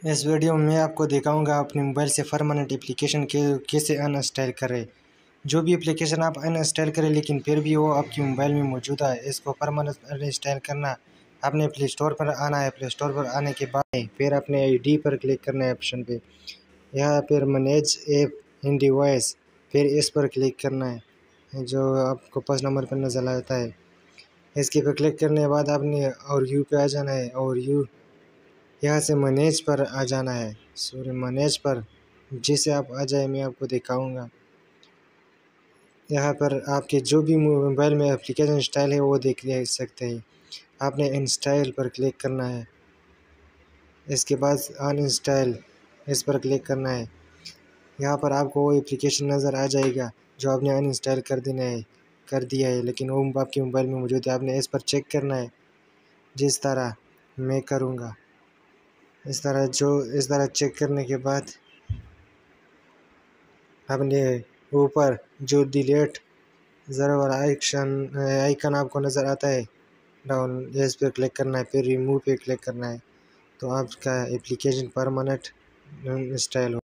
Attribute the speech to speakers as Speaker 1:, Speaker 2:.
Speaker 1: इस वीडियो में मैं आपको दिखाऊंगा अपने मोबाइल से परमानेंट एप्लीकेशन के कैसे अनइंस्टॉल करें। जो भी एप्लीकेशन आप अनइंस्टॉल करें लेकिन फिर भी वो आपके मोबाइल में मौजूद है, इसको परमानेंट अनइंस्टॉल करना। आपने प्ले स्टोर पर आना है। प्ले स्टोर पर आने के बाद फिर अपने आईडी पर क्लिक करना है ऑप्शन पे, यहाँ पर मैनेज ऐप इन डिवाइस, फिर इस पर क्लिक करना है जो आपको फर्स्ट नंबर पर नजर आता है। इसके पर क्लिक करने के बाद आपने और यू पे आ जाना है और यू यहाँ से मैनेज पर आ जाना है। मैनेज पर जिसे आप आ जाए मैं आपको दिखाऊंगा। यहाँ पर आपके जो भी मोबाइल में एप्लीकेशन इंस्टॉल है वो देख ले सकते हैं। आपने इंस्टॉल पर क्लिक करना है, इसके बाद अनइंस्टॉल इस पर क्लिक करना है। यहाँ पर आपको वो एप्लीकेशन नज़र आ जाएगा जो आपने अनइंस्टॉल कर दिया है लेकिन वो आपके मोबाइल में मौजूद है। आपने इस पर चेक करना है जिस तरह मैं करूँगा। इस तरह चेक करने के बाद आपने ऊपर जो डिलीट सर्वर आइकन आपको नज़र आता है डाउन, इस पर क्लिक करना है, फिर रिमूव पे क्लिक करना है तो आपका एप्लीकेशन परमानेंट इंस्टॉल हो।